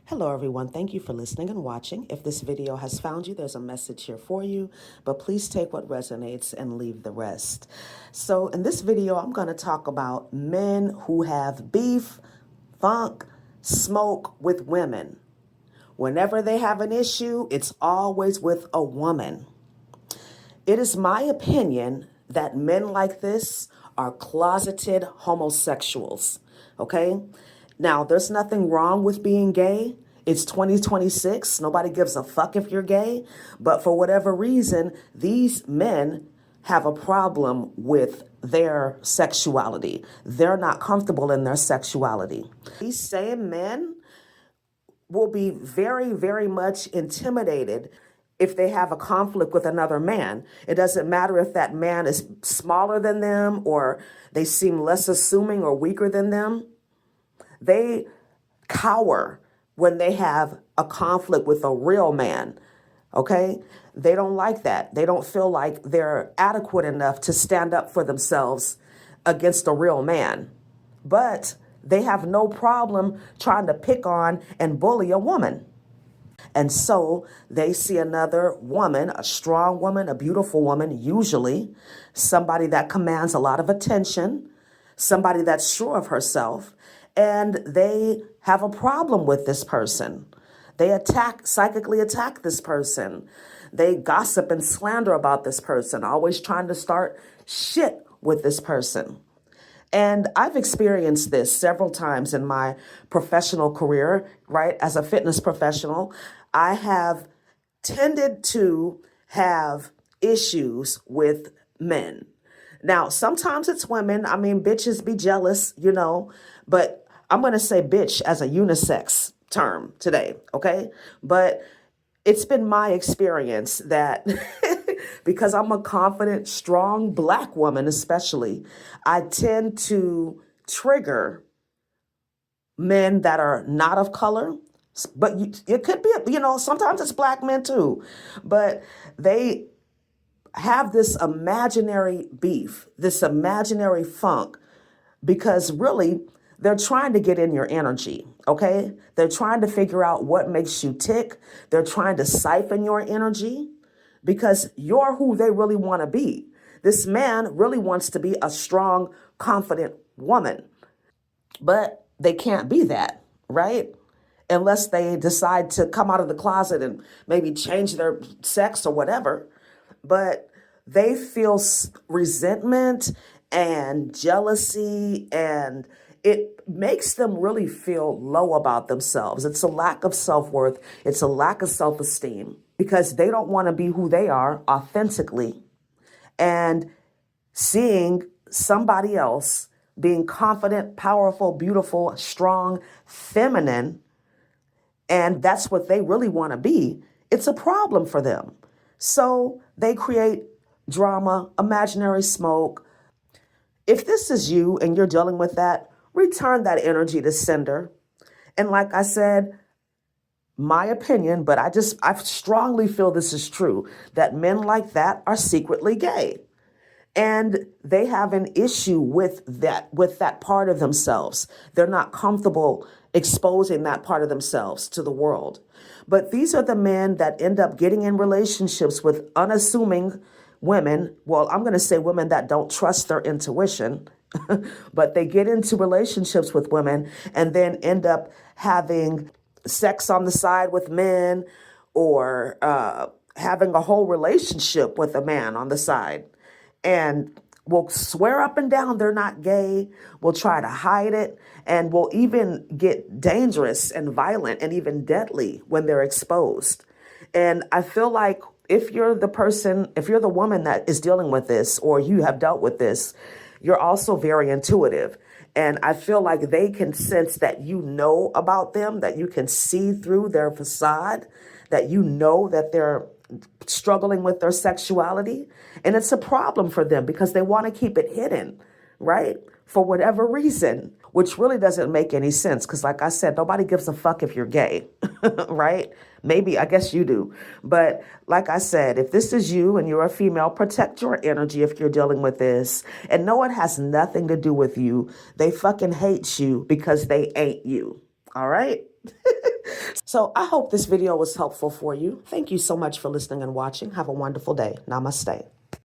Hello everyone, thank you for listening and watching. If this video has found you, there's a message here for you, but please take what resonates and leave the rest. So in this video, I'm going to talk about men who have beef, funk, smoke with women. Whenever they have an issue, it's always with a woman. It is my opinion that men like this are closeted homosexuals, okay? Now, there's nothing wrong with being gay. It's 2026. Nobody gives a fuck if you're gay. But for whatever reason, these men have a problem with their sexuality. They're not comfortable in their sexuality. These same men will be very, very much intimidated if they have a conflict with another man. It doesn't matter if that man is smaller than them or they seem less assuming or weaker than them. They cower when they have a conflict with a real man, okay? They don't like that. They don't feel like they're adequate enough to stand up for themselves against a real man. But they have no problem trying to pick on and bully a woman. And so they see another woman, a strong woman, a beautiful woman, usually somebody that commands a lot of attention, somebody that's sure of herself, and they have a problem with this person. They psychically attack this person. They gossip and slander about this person, always trying to start shit with this person. And I've experienced this several times in my professional career, right? As a fitness professional, I have tended to have issues with men. Now, sometimes it's women. I mean, bitches be jealous, but I'm going to say bitch as a unisex term today, okay? But it's been my experience that because I'm a confident, strong Black woman especially, I tend to trigger men that are not of color. But it could be, sometimes it's Black men too. But they have this imaginary beef, this imaginary funk, because really they're trying to get in your energy, okay? They're trying to figure out what makes you tick. They're trying to siphon your energy because you're who they really want to be. This man really wants to be a strong, confident woman, but they can't be that, right? Unless they decide to come out of the closet and maybe change their sex or whatever. But they feel resentment and jealousy, and it makes them really feel low about themselves. It's a lack of self-worth. It's a lack of self-esteem because they don't want to be who they are authentically. And seeing somebody else being confident, powerful, beautiful, strong, feminine, and that's what they really want to be, it's a problem for them. So they create drama, imaginary smoke. If this is you and you're dealing with that, return that energy to sender. And like I said, my opinion, but I strongly feel this is true, that men like that are secretly gay. And they have an issue with that part of themselves. They're not comfortable exposing that part of themselves to the world. But these are the men that end up getting in relationships with unassuming women. Well, I'm going to say women that don't trust their intuition, but they get into relationships with women and then end up having sex on the side with men or having a whole relationship with a man on the side. And will swear up and down they're not gay, will try to hide it, and will even get dangerous and violent and even deadly when they're exposed. And I feel like if you're the woman that is dealing with this, or you have dealt with this, you're also very intuitive. And I feel like they can sense that you know about them, that you can see through their facade, that you know that they're struggling with their sexuality. And it's a problem for them because they want to keep it hidden, right? For whatever reason, which really doesn't make any sense. Because like I said, nobody gives a fuck if you're gay, right? Maybe, I guess you do. But like I said, if this is you and you're a female, protect your energy if you're dealing with this. And no, it has nothing to do with you. They fucking hate you because they ain't you. All right? So I hope this video was helpful for you. Thank you so much for listening and watching. Have a wonderful day. Namaste.